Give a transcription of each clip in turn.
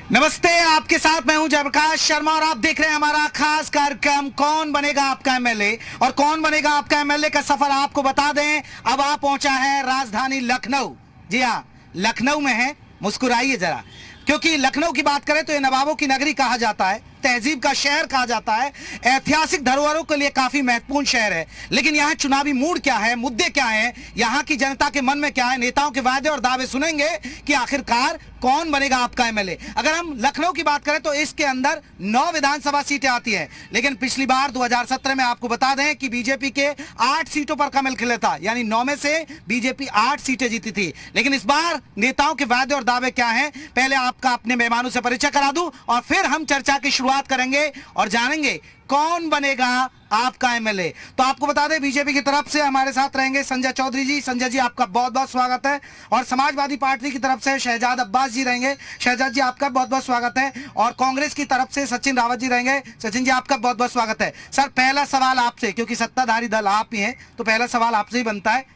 नमस्ते, आपके साथ मैं हूं जयप्रकाश शर्मा और आप देख रहे हैं हमारा खास कार्यक्रम कौन बनेगा आपका एमएलए। और कौन बनेगा आपका एमएलए का सफर आपको बता दें, अब आप पहुंचा है राजधानी लखनऊ। जी हां, लखनऊ में है। मुस्कुराइए जरा, क्योंकि लखनऊ की बात करें तो ये नवाबों की नगरी कहा जाता है, तहजीब का शहर कहा जाता है, ऐतिहासिक धरोहरों के लिए काफी महत्वपूर्ण शहर है। लेकिन यहाँ चुनावी मूड क्या है, मुद्दे क्या हैं, यहाँ की जनता के मन में क्या है, नेताओं के वादे और दावे सुनेंगे कि आखिरकार कौन बनेगा आपका एमएलए। अगर हम लखनऊ की बात करें तो इसके अंदर 9 विधानसभा सीटें आती हैं, लेकिन पिछली बार 2017 में आपको बता दें कि बीजेपी के 8 सीटों पर कमल खिला था, यानी 9 में से बीजेपी 8 सीटें जीती थी। लेकिन इस बार नेताओं के वादे और दावे क्या हैं, पहले आपका अपने मेहमानों से परिचय करा दूं और फिर हम चर्चा की शुरुआत करेंगे और जानेंगे कौन बनेगा आपका एमएलए। तो आपको बता दें, बीजेपी की तरफ से हमारे साथ रहेंगे संजय चौधरी जी। संजय जी, आपका बहुत बहुत स्वागत है। और समाजवादी पार्टी की तरफ से शहजाद अब्बास जी रहेंगे। शहजाद जी, आपका बहुत बहुत स्वागत है। और कांग्रेस की तरफ से सचिन रावत जी रहेंगे। सचिन जी, आपका बहुत बहुत स्वागत है। सर, पहला सवाल आपसे, क्योंकि सत्ताधारी दल आप ही हैं, तो पहला सवाल आपसे ही बनता है,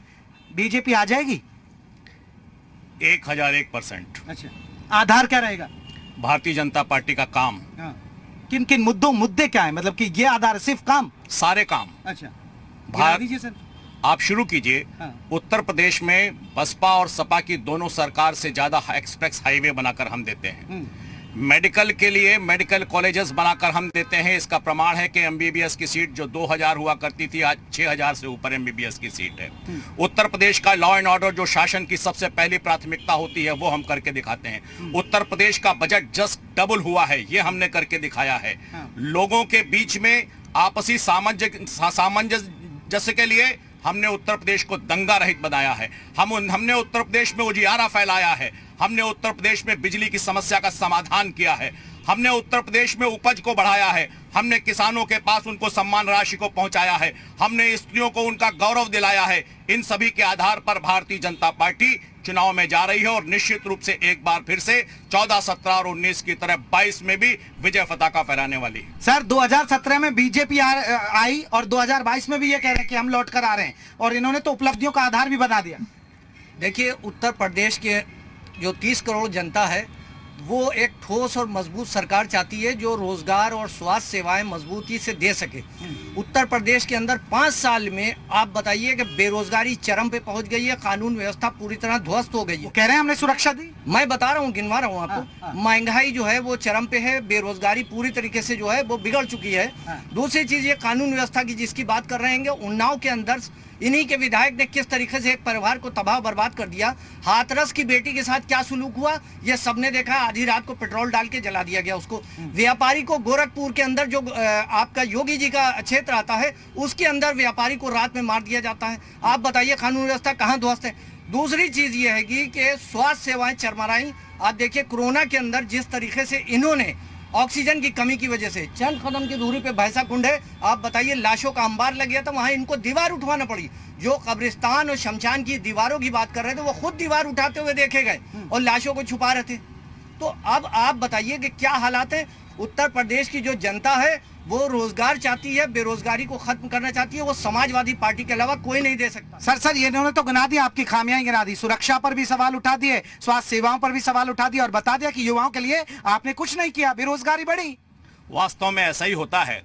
बीजेपी आ जाएगी? 1001%। अच्छा, आधार क्या रहेगा? भारतीय जनता पार्टी का काम। किन किन मुद्दे क्या है, मतलब कि ये आधार सिर्फ काम? सारे काम। अच्छा, भारत सर। आप शुरू कीजिए। उत्तर प्रदेश में बसपा और सपा की दोनों सरकार से ज्यादा एक्सप्रेस हाईवे बनाकर हम देते हैं। मेडिकल के लिए मेडिकल कॉलेजेस बनाकर हम देते हैं। इसका प्रमाण है कि एमबीबीएस की सीट जो 2000 हुआ करती थी, आज 6000 से ऊपर एमबीबीएस की सीट है। उत्तर प्रदेश का लॉ एंड ऑर्डर जो शासन की सबसे पहली प्राथमिकता होती है, वो हम करके दिखाते हैं। उत्तर प्रदेश का बजट जस्ट डबल हुआ है, ये हमने करके दिखाया है। लोगों के बीच में आपसी सामंजस्य के लिए हमने उत्तर प्रदेश को दंगा रहित बनाया है। हमने उत्तर प्रदेश में उजियारा फैलाया है। हमने उत्तर प्रदेश में बिजली की समस्या का समाधान किया है। हमने उत्तर प्रदेश में उपज को बढ़ाया है। हमने किसानों के पास उनको सम्मान राशि को पहुंचाया है। हमने स्त्रियों को उनका गौरव दिलाया है। इन सभी के आधार पर भारतीय जनता पार्टी चुनाव में जा रही है और निश्चित रूप से एक बार फिर से 14, 17 और 19 की तरह 22 में भी विजय पताका फहराने वाली है। सर, 2017 में बीजेपी आई और 2022 में भी ये कह रहे हैं कि हम लौट कर आ रहे हैं, और इन्होंने तो उपलब्धियों का आधार भी बना दिया। देखिए, उत्तर प्रदेश के जो 30 करोड़ जनता है, वो एक ठोस और मजबूत सरकार चाहती है जो रोजगार और स्वास्थ्य सेवाएं मजबूती से दे सके। उत्तर प्रदेश के अंदर 5 साल में आप बताइए कि बेरोजगारी चरम पे पहुंच गई है, कानून व्यवस्था पूरी तरह ध्वस्त हो गई है। कह रहे हैं हमने सुरक्षा दी। मैं बता रहा हूँ, गिनवा रहा हूँ आपको। महंगाई जो है वो चरम पे है, बेरोजगारी पूरी तरीके से जो है वो बिगड़ चुकी है। दूसरी चीज, ये कानून व्यवस्था की जिसकी बात कर रहे हैं, उन्नाव के अंदर इन्हीं के विधायक ने किस तरीके से एक परिवार को तबाह बर्बाद कर दिया। हाथरस की बेटी के साथ क्या सुलूक हुआ, ये सबने देखा। आधी रात को पेट्रोल डाल के जला दिया गया उसको। व्यापारी को गोरखपुर के अंदर जो आपका योगी जी का क्षेत्र आता है, उसके अंदर व्यापारी को रात में मार दिया जाता है। आप बताइए, कानून व्यवस्था कहाँ ध्वस्त है? दूसरी चीज ये है कि स्वास्थ्य सेवाएं चरमराई। आप देखिए, कोरोना के अंदर जिस तरीके से इन्होंने ऑक्सीजन की कमी की वजह से चंद कदम की दूरी पे भैंसा कुंड है, आप बताइए, लाशों का अंबार लग गया था, वहां इनको दीवार उठवाना पड़ी। जो कब्रिस्तान और शमशान की दीवारों की बात कर रहे थे, वो खुद दीवार उठाते हुए देखे गए और लाशों को छुपा रहे थे। तो अब आप बताइए कि क्या हालात है। उत्तर प्रदेश की जो जनता है वो रोजगार चाहती है, बेरोजगारी को खत्म करना चाहती है। वो समाजवादी पार्टी के अलावा कोई नहीं दे सकता। सर, ये इन्होंने तो गिना दिया, आपकी खामियां गिना दी। सुरक्षा पर भी सवाल उठा दिए, स्वास्थ्य सेवाओं पर भी सवाल उठा दिया और बता दिया कि युवाओं के लिए आपने कुछ नहीं किया, बेरोजगारी बढ़ी। वास्तव में ऐसा ही होता है।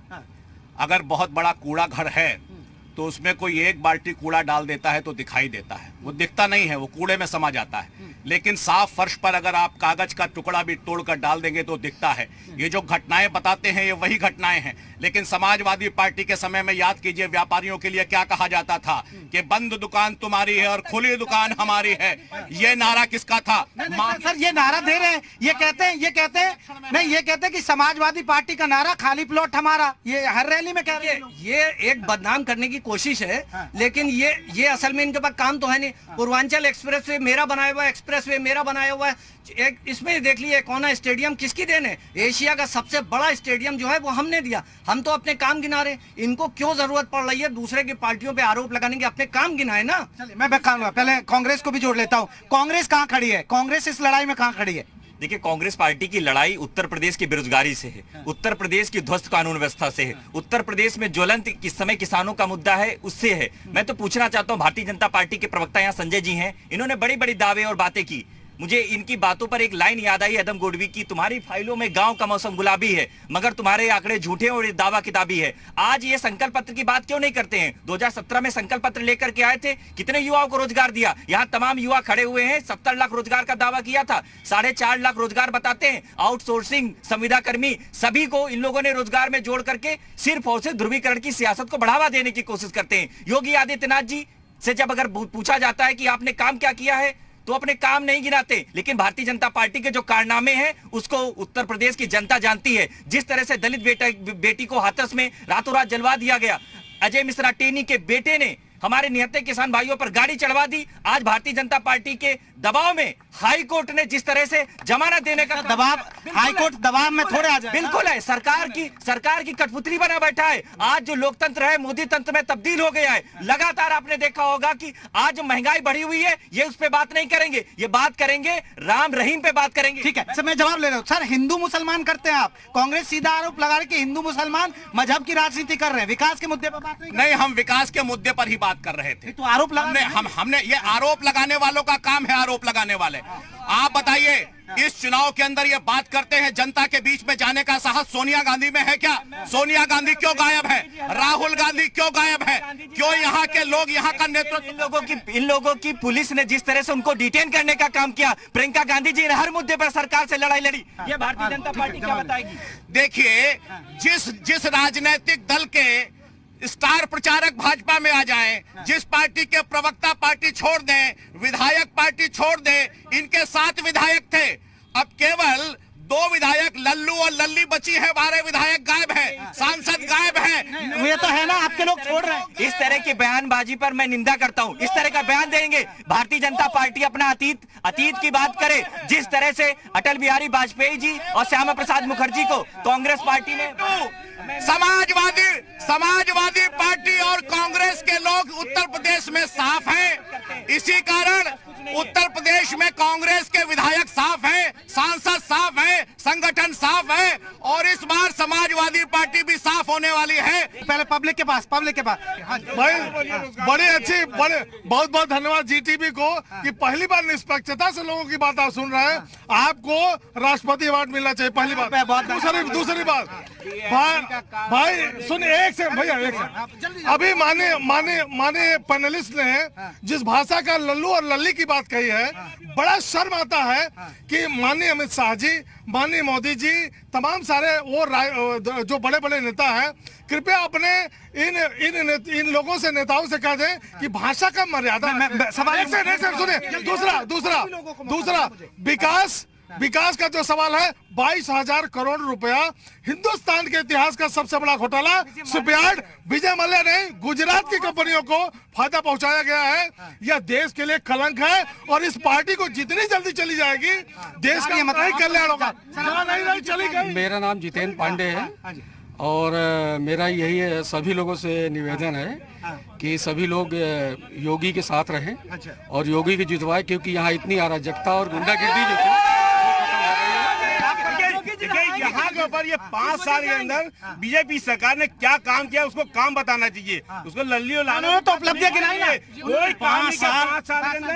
अगर बहुत बड़ा कूड़ा घर है तो उसमें कोई एक बाल्टी कूड़ा डाल देता है तो दिखाई देता है, वो दिखता नहीं है, वो कूड़े में समा जाता है। लेकिन साफ फर्श पर अगर आप कागज का टुकड़ा भी तोड़कर डाल देंगे तो दिखता है। ये जो घटनाएं बताते हैं, ये वही घटनाएं हैं। लेकिन समाजवादी पार्टी के समय में याद कीजिए, व्यापारियों के लिए क्या कहा जाता था कि बंद दुकान तुम्हारी है और खुली दुकान हमारी है। ये नारा किसका था? सर, ये नारा दे रहे हैं, ये कहते हैं कि समाजवादी पार्टी का नारा खाली प्लॉट हमारा, ये हर रैली में कह रहे हैं। ये एक बदनाम करने की कोशिश है। लेकिन ये असल में इनके पास काम तो है नहीं। पूर्वांचल एक्सप्रेसवे मेरा बनाया हुआ है, एक्सप्रेसवे मेरा बनाया हुआ है। एक इसमें देख लीजिए, कौन स्टेडियम किसकी देन है? एशिया का सबसे बड़ा स्टेडियम जो है वो हमने दिया। हम तो अपने काम गिना रहे। इनको क्यों जरूरत पड़ रही है दूसरे की पार्टियों पे आरोप लगाने की? अपने काम गिनाए ना। चलिए, मैं पहले कांग्रेस को भी जोड़ लेता हूँ। कांग्रेस कहाँ खड़ी है? कांग्रेस इस लड़ाई में कहाँ खड़ी है? देखिए, कांग्रेस पार्टी की लड़ाई उत्तर प्रदेश की बेरोजगारी से है, उत्तर प्रदेश की ध्वस्त कानून व्यवस्था से है, उत्तर प्रदेश में ज्वलंत इस समय किसानों का मुद्दा है, उससे है। मैं तो पूछना चाहता हूं, भारतीय जनता पार्टी के प्रवक्ता यहाँ संजय जी हैं, इन्होंने बड़ी बड़ी दावे और बातें की। मुझे इनकी बातों पर एक लाइन याद आई अदम गोडवी की, तुम्हारी फाइलों में गांव का मौसम गुलाबी है मगर तुम्हारे आंकड़े झूठे और ये दावा किताबी है। आज ये संकल्प पत्र की बात क्यों नहीं करते हैं? 2017 में संकल्प पत्र लेकर के आए थे, कितने युवाओं को रोजगार दिया? यहाँ तमाम युवा खड़े हुए हैं, 70 लाख रोजगार का दावा किया था, 4.5 लाख रोजगार बताते हैं। आउटसोर्सिंग, संविदा कर्मी, सभी को इन लोगों ने रोजगार में जोड़ करके सिर्फ और सिर्फ ध्रुवीकरण की सियासत को बढ़ावा देने की कोशिश करते हैं। योगी आदित्यनाथ जी से जब अगर पूछा जाता है कि आपने काम क्या किया है तो अपने काम नहीं गिनाते, लेकिन भारतीय जनता पार्टी के जो कारनामे हैं उसको उत्तर प्रदेश की जनता जानती है। जिस तरह से दलित बेटी को हाथरस में रातों रात जलवा दिया गया, अजय मिश्रा टेनी के बेटे ने हमारे निहत्थे किसान भाइयों पर गाड़ी चढ़वा दी। आज भारतीय जनता पार्टी के दबाव में हाई कोर्ट ने जिस तरह से जमानत देने का दबाव, हाई कोर्ट दबाव में थोड़े आ जाए, बिल्कुल है, सरकार की कठपुतली बना बैठा है। आज जो लोकतंत्र है मोदी तंत्र में तब्दील हो गया है। लगातार आपने देखा होगा कि आज महंगाई बढ़ी हुई है, ये उस पे बात नहीं करेंगे, ये बात करेंगे राम रहीम पे बात करेंगे। ठीक है सर, मैं जवाब ले रहा हूँ। सर, हिंदू मुसलमान करते हैं आप, कांग्रेस सीधा आरोप लगा रही कि हिंदू मुसलमान मजहब की राजनीति कर रहे हैं, विकास के मुद्दे पर बात नहीं, हम विकास के मुद्दे पर ही बात कर रहे थे। तो आरोप हमने ये आरोप लगाने वालों का काम है, आरोप लगाने वाले। आप बताइए, इस चुनाव के अंदर ये बात करते हैं जनता के बीच में जाने का साहस सोनिया गांधी में है क्या? सोनिया गांधी क्यों गायब है? राहुल गांधी क्यों गायब है? क्यों यहाँ के लोग, यहाँ का नेतृत्व? इन लोगों की पुलिस ने जिस तरह से उनको डिटेन करने का काम किया, प्रियंका गांधी जी ने हर मुद्दे पर सरकार से लड़ाई लड़ी, ये भारतीय जनता पार्टी क्या बताएगी? देखिए, जिस राजनीतिक दल के स्टार प्रचारक भाजपा में आ जाएं, जिस पार्टी के प्रवक्ता पार्टी छोड़ दें, विधायक पार्टी छोड़ दें, इनके 7 विधायक थे, अब केवल 2 विधायक लल्लू और लल्ली बची है, 12 विधायक गायब है, सांसद गायब है। ये तो है ना, आपके लोग छोड़ रहे हैं। इस तरह की बयानबाजी पर मैं निंदा करता हूं। इस तरह का बयान देंगे, भारतीय जनता पार्टी अपना अतीत की बात करे। जिस तरह से अटल बिहारी वाजपेयी जी और श्यामा प्रसाद मुखर्जी को कांग्रेस पार्टी ने, समाजवादी पार्टी और कांग्रेस के लोग उत्तर प्रदेश में साफ हैं। इसी कारण उत्तर प्रदेश में कांग्रेस के विधायक साफ हैं, सांसद साफ हैं, संगठन साफ है, और इस बार समाजवादी पार्टी भी साफ होने वाली है। पहले पब्लिक के पास भाई, बहुत बहुत धन्यवाद जीटीवी को कि पहली बार निष्पक्षता से लोगों की बात आप सुन रहे हैं। आपको राष्ट्रपति अवार्ड मिलना चाहिए, पहली बात। दूसरी बात भाई सुन, एक से भैया, एक से अभी माने पैनलिस्ट ने जिस भाषा का लल्लू और लल्ली की बात कही है, बड़ा शर्म आता है कि माननीय अमित शाह जी, माननीय मोदी जी, तमाम सारे वो जो बड़े बड़े नेता हैं, कृपया अपने इन लोगों से, नेताओं से कह दें कि भाषा का मर्यादा। सुनिए, दूसरा विकास का जो सवाल है, 22,000 करोड़ रुपया, हिंदुस्तान के इतिहास का सबसे बड़ा घोटाला, शिपयार्ड विजय मल्ल्या ने गुजरात की कंपनियों को फायदा पहुंचाया गया है। यह देश के लिए कलंक है, और इस पार्टी को जितनी जल्दी चली जाएगी देश का मतलब कल्याण होगा। नहीं चली गई। मेरा नाम जितेंद्र पांडे है, और मेरा यही है, सभी लोगों से निवेदन है कि सभी लोग योगी के साथ रहें और योगी की जितवाए, क्योंकि यहाँ इतनी अराजकता और गुंडागिर्दी जो थी। यहाँ के ऊपर ये 5 साल के अंदर बीजेपी सरकार ने क्या काम किया, उसको काम बताना चाहिए। उसको लल्ली और लाना तो उपलब्धियां गिनाई ना। कोई काम नहीं किया 5 साल के अंदर।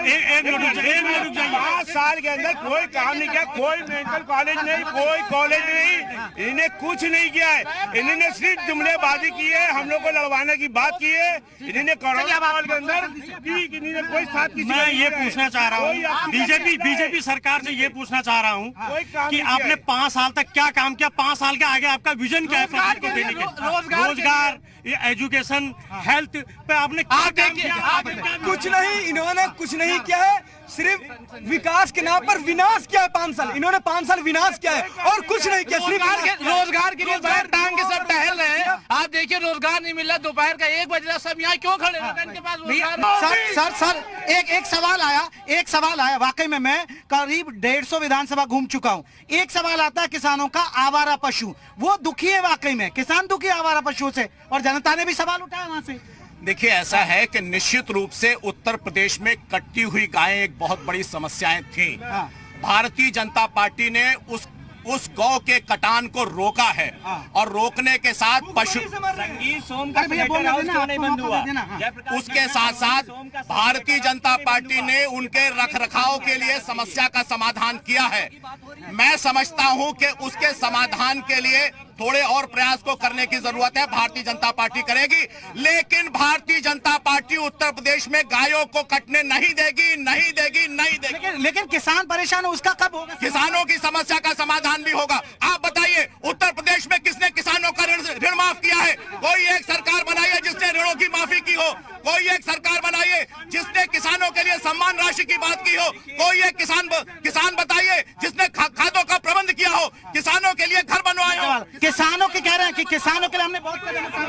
5 साल के अंदर कोई काम नहीं किया, कोई मेडिकल कॉलेज नहीं, कोई कॉलेज नहीं, इन्हें कुछ नहीं किया है। इन्होंने सिर्फ जुमलेबाजी की है, हम लोग को लड़वाने की बात की है। इन्होंने कोरोना काल के अंदर कोई साथ की। मैं ये पूछना चाह रहा हूँ बीजेपी सरकार से, ये पूछना चाह रहा हूँ कि आपने 5 साल तक क्या काम किया, 5 साल के आगे आपका विजन क्या है पब्लिक को देने के? रोजगार, एजुकेशन, हेल्थ पे आपने कुछ नहीं, इन्होंने कुछ नहीं किया है, सिर्फ विकास के नाम पर विनाश किया है। 5 साल इन्होंने 5 साल विनाश किया है और कुछ नहीं किया। सिर्फ रोजगार के लिए टांग के सब टहल रहे हैं। आप देखिए, रोजगार नहीं मिल रहा, दोपहर का 1 बज रहा, सब यहाँ क्यों खड़े हैं? इनके पास सर एक सवाल आया। वाकई में मैं करीब 150 विधानसभा घूम चुका हूँ। एक सवाल आता है किसानों का, आवारा पशु, वो दुखी है, वाकई में किसान दुखी है आवारा पशुओं से, और जनता ने भी सवाल उठाया वहां से। देखिए, ऐसा है कि निश्चित रूप से उत्तर प्रदेश में कटती हुई गायें एक बहुत बड़ी समस्याएं थी। भारतीय जनता पार्टी ने उस गौ के कटान को रोका है और रोकने के साथ पशु उसके साथ साथ भारतीय जनता पार्टी ने उनके रखरखाव के लिए समस्या का समाधान किया है। मैं समझता हूं कि उसके समाधान के लिए थोड़े और प्रयास को करने की जरूरत है, भारतीय जनता पार्टी करेगी। लेकिन भारतीय जनता पार्टी उत्तर प्रदेश में गायों को कटने नहीं देगी, नहीं देगी, नहीं देगी। लेकिन किसान परेशान है, उसका कब होगा? किसानों की समस्या का समाधान भी होगा। आप बताइए, उत्तर प्रदेश में किसने किसानों का ऋण माफ किया है? कोई एक सरकार बनाइए जिसने ऋणों की माफी की हो, कोई एक सरकार बनाइए जिसने किसानों के लिए सम्मान राशि की बात की हो, कोई एक किसान बताइए जिसने खादों का प्रबंध किया हो, किसानों के लिए घर बनवाए हो। किसानों के कह रहे हैं कि किसानों के लिए हमने बहुत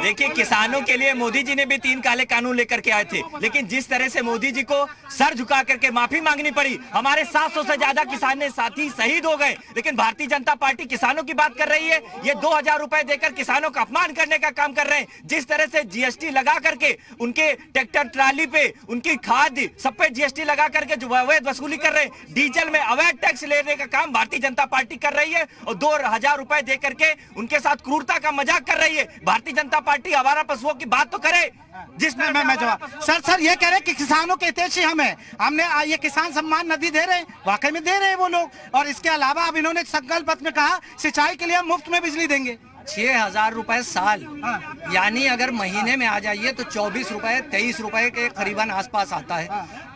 देखिए, किसानों के लिए मोदी जी ने भी 3 काले कानून लेकर के आए थे, लेकिन जिस तरह से मोदी जी को सर झुका करके माफी मांगनी पड़ी, हमारे 700 से ज्यादा किसान साथी शहीद हो गए। लेकिन भारतीय जनता पार्टी किसानों की बात कर रही है, ये 2000 रुपए देकर किसानों का अपमान करने का काम कर रहे हैं। जिस तरह से जीएसटी लगा करके उनके ट्रैक्टर ट्राली पे, उनकी खाद सब पे जीएसटी लगा करके जो अवैध वसूली कर रहे हैं, डीजल में अवैध टैक्स लेने का काम भारतीय जनता पार्टी कर रही है और 2000 रुपए दे करके उनके साथ क्रूरता का मजाक कर रही है। भारतीय जनता पार्टी आवारा पशुओं की बात तो करे। जिसमें मैं जवाब सर ये कह रहे हैं कि किसानों के हितैषी हमने ये किसान सम्मान निधि दे रहे हैं, वाकई में दे रहे हैं वो लोग। और इसके अलावा अब इन्होंने संकल्प पत्र में कहा सिंचाई के लिए हम मुफ्त में बिजली देंगे। 6000 रुपए साल, यानी अगर महीने में आ जाइए तो 24 रुपए 23 रुपए के करीबन आसपास आता है।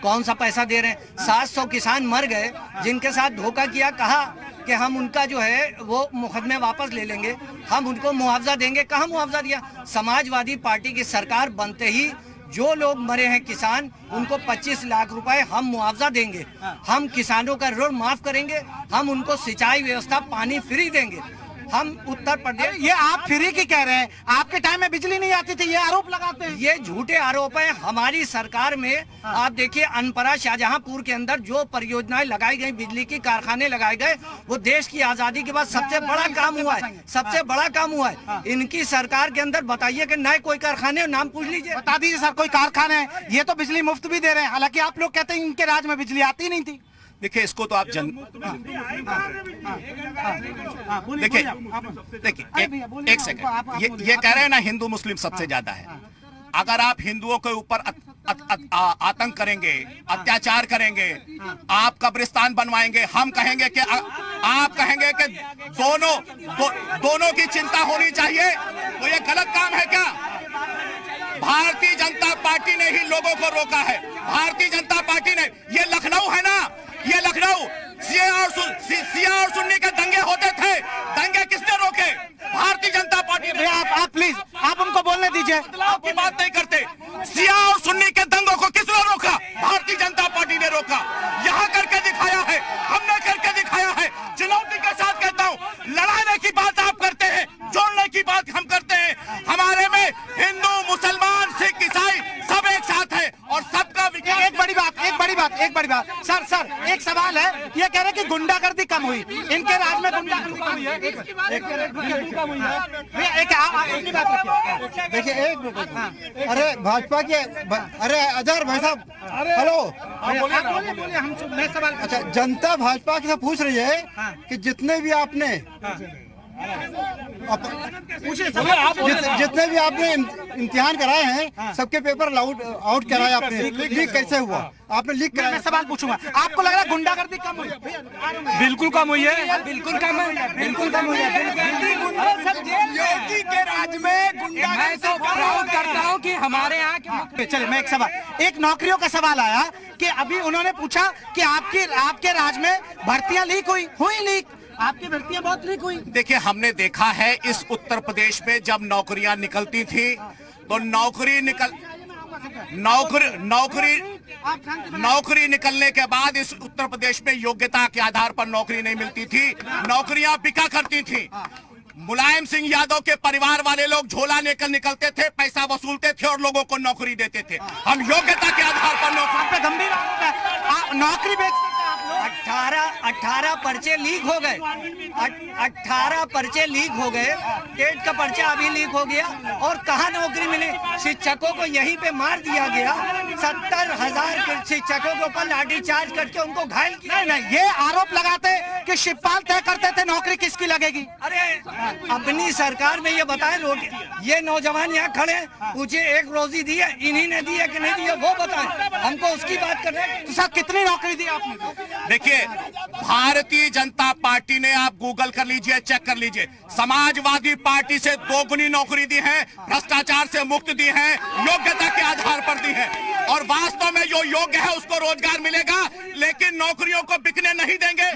कौन सा पैसा दे रहे हैं? 700 किसान मर गए जिनके साथ धोखा किया, कहा कि हम उनका जो है वो मुकदमे वापस ले लेंगे, हम उनको मुआवजा देंगे। कहाँ मुआवजा दिया? समाजवादी पार्टी की सरकार बनते ही जो लोग मरे हैं किसान, उनको 25 लाख रुपए हम मुआवजा देंगे, हम किसानों का ऋण माफ करेंगे, हम उनको सिंचाई व्यवस्था पानी फ्री देंगे। हम उत्तर प्रदेश, ये आप फ्री की कह रहे हैं, आपके टाइम में बिजली नहीं आती थी, ये आरोप लगाते हैं। ये झूठे आरोप हैं। हमारी सरकार में आप देखिए, अनपरा शाहजहांपुर के अंदर जो परियोजनाएं लगाई गई, बिजली की कारखाने लगाए गए, वो देश की आजादी के बाद सबसे बड़ा काम हुआ है, सबसे बड़ा काम हुआ है। इनकी सरकार के अंदर बताइए कि नए कोई कारखाने, नाम पूछ लीजिए, बता दीजिए सर कोई कारखाने हैं। ये तो बिजली मुफ्त भी दे रहे हैं, हालांकि आप लोग कहते हैं इनके राज में बिजली आती नहीं थी। देखिए, इसको तो आप देखिए एक सेकंड, ये कह रहे हैं ना हिंदू मुस्लिम सबसे ज्यादा है। अगर आप हिंदुओं के ऊपर आतंक करेंगे, अत्याचार करेंगे, आप कब्रिस्तान बनवाएंगे, हम कहेंगे कि आप कहेंगे कि दोनों की चिंता होनी चाहिए, तो ये गलत काम है क्या? भारतीय जनता पार्टी ने ही लोगों को रोका है। भारतीय जनता पार्टी ने, ये लखनऊ है ना, ये लखनऊ सिया और सुन्नी के दंगे होते थे, दंगे किसने रोके? भारतीय जनता पार्टी ने। आप प्लीज आप उनको बोलने दीजिए, आपकी बात नहीं करते। सिया और सुन्नी के दंगों को किसने रोका? भारतीय जनता पार्टी ने रोका। यहाँ करके दिखाया है, हमने करके दिखाया है। चुनौती के साथ कहता हूँ, लड़ाने की बात आप करते हैं, जोड़ने की बात हम करते हैं। हमारे में हिंदू, मुसलमान, सिख, ईसाई सब एक साथ है और सबका एक बड़ी बात सर एक सवाल है, ये कह रहे हैं कि गुंडागर्दी कम हुई, इनके राज में गुंडागर्दी कम हुई है। देखिए एक मिनट, अरे भाजपा के, अरे अजहर भाई साहब, हेलो, मैं सवाल, अच्छा, जनता भाजपा से पूछ रही है कि जितने भी आपने जितने भी आपने इम्तिहान कराए हैं, सबके पेपर आउट कराए आपने, लीक कैसे हुआ? आपने लीक कराया। मैं सवाल पूछूंगा, आपको लग रहा है गुंडागर्दी कम हुई? बिल्कुल कम हुई है, बिल्कुल कम है, बिल्कुल कम हुई है। योगी के राज में मैं तो प्राउड करता हूँ कि हमारे यहाँ के। चलिए, मैं एक नौकरियों का सवाल आया कि अभी उन्होंने पूछा कि आपके राज में भर्तियां लीक हुई लीक, आपकी भर्तियां बहुत लीक हुई। देखिए, हमने देखा है इस उत्तर प्रदेश में जब नौकरियां निकलती थी तो नौकरी निकलने के बाद इस उत्तर प्रदेश में योग्यता के आधार पर नौकरी नहीं मिलती थी, नौकरियां बिका करती थी। मुलायम सिंह यादव के परिवार वाले लोग झोला लेकर निकलते थे, पैसा वसूलते थे और लोगों को नौकरी देते थे। हम योग्यता के आधार पर नौकरी बेच 18 पर्चे लीक हो गए, 18 पर्चे लीक हो गए, टेट का पर्चा अभी लीक हो गया और कहाँ नौकरी मिली? शिक्षकों को यहीं पे मार दिया गया, 70,000 शिक्षकों के ऊपर लाठीचार्ज करके उनको घायल किया। नहीं, ये आरोप लगाते कि शिवपाल तय करते थे नौकरी किसकी लगेगी। अरे अपनी सरकार में ये बताएं, ये नौजवान यहाँ खड़े पूछे एक रोजी दी है, इन्हीं ने दी है कि नहीं दी है वो बताएं, हमको उसकी बात कर रहे हैं। तो सर कितनी नौकरी दी आपने? देखिए, भारतीय जनता पार्टी ने, आप गूगल कर लीजिए, चेक कर लीजिए, समाजवादी पार्टी से 2 गुनी नौकरी दी है, भ्रष्टाचार से मुक्त दी है, योग्यता के आधार पर दी है, और वास्तव में जो योग्य है उसको रोजगार मिलेगा, लेकिन नौकरियों को बिकने नहीं देंगे।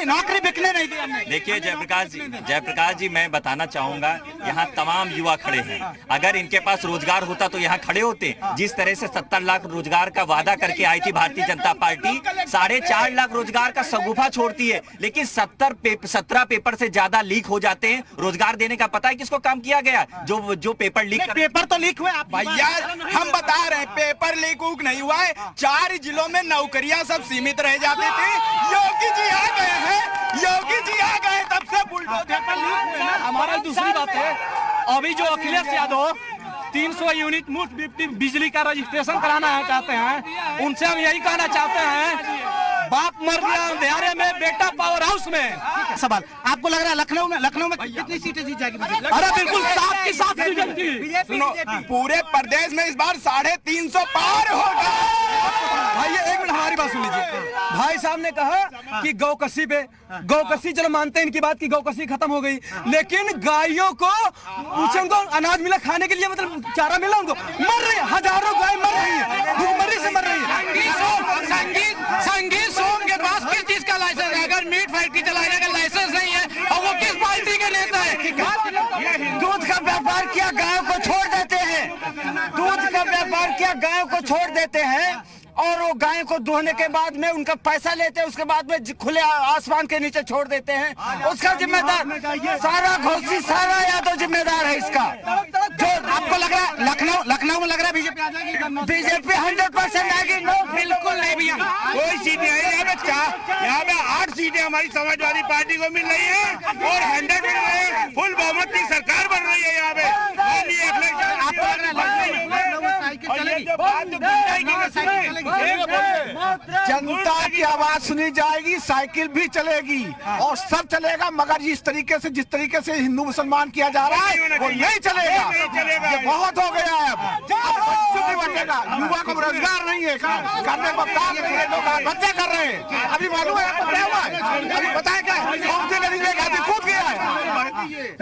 नौकरी बिकने नहीं दी हमने। देखिए जयप्रकाश जी, मैं बताना चाहूंगा, यहाँ तमाम युवा खड़े हैं, अगर इनके पास रोजगार होता तो यहाँ खड़े होते। जिस तरह से 70 लाख रोजगार का वादा करके आई थी भारतीय जनता पार्टी, 4.5 लाख रोजगार का शगुफा छोड़ती है, लेकिन 17 पेपर से ज्यादा लीक हो जाते हैं। रोजगार देने का पता है किसको काम किया गया? जो पेपर लीक, पेपर तो लीक हुए भैया, हम बता रहे हैं पेपर लीक नहीं हुआ है। 4 जिलों में नौकरियां सब सीमित रह जाती थी। योगी जी आ गए हैं, योगी जी आ गए तब से बुलडोजर पर लीक हुए ना। हमारा दूसरी बात है, अभी जो अखिलेश यादव 300 यूनिट मुफ्त बिजली का रजिस्ट्रेशन कराना है चाहते हैं, उनसे हम यही कहना चाहते हैं, बाप मर गया अंधेरे में, बेटा पावर हाउस में। सवाल आपको लग रहा है लखनऊ में कितनी सीटें जीत जाएगी? अरे बिल्कुल 7 की 7 सीटें थी। सुनो, पूरे प्रदेश में इस बार 350 पार होगा। भाई एक मिनट हमारी बात सुन लीजिए। भाई साहब ने कहा कि गौकसी पे, गौकसी चलो मानते हैं इनकी बात की गौकसी खत्म हो गई, लेकिन गायों को उनको अनाज मिला खाने के लिए, मतलब चारा मिला उनको, मर रही है, हजारों गाय मर रही है, भूखमरी से मर रही है। संगीत सोम के पास किस चीज का लाइसेंस है? अगर मीट फैक्ट्री चलाने का लाइसेंस नहीं है, और वो किस पार्टी के नेता है? दूध का व्यापार किया, गायों को छोड़ देते हैं, दूध का व्यापार किया, गायों को छोड़ देते हैं, और वो गाय को दुहने के बाद में उनका पैसा लेते हैं, उसके बाद में खुले आसमान के नीचे छोड़ देते हैं। उसका जिम्मेदार सारा घोषी, सारा यादव जिम्मेदार है इसका। जो आपको लग रहा है लखनऊ में लग रहा है बीजेपी आ जाएगी? बीजेपी 100% आएगी। नो, बिल्कुल नहीं भैया, कोई सीट नहीं है यहाँ पे 8 सीटें हमारी समाजवादी पार्टी को मिल रही है, और 100 मिल रहे हैं, फुल बहुमत की सरकार बन रही है यहाँ पे। जनता की आवाज सुनी जाएगी, साइकिल भी चलेगी और सब चलेगा, मगर जिस तरीके से हिंदू मुसलमान किया जा रहा है वो नहीं चलेगा। ये बहुत हो गया है। अब बच्चों की बनेगा, युवा को रोजगार नहीं है, करने को काम नहीं है, लोग बच्चे कर रहे हैं। अभी मालूम है क्या हुआ है? अभी बताया क्या? कूद गया है।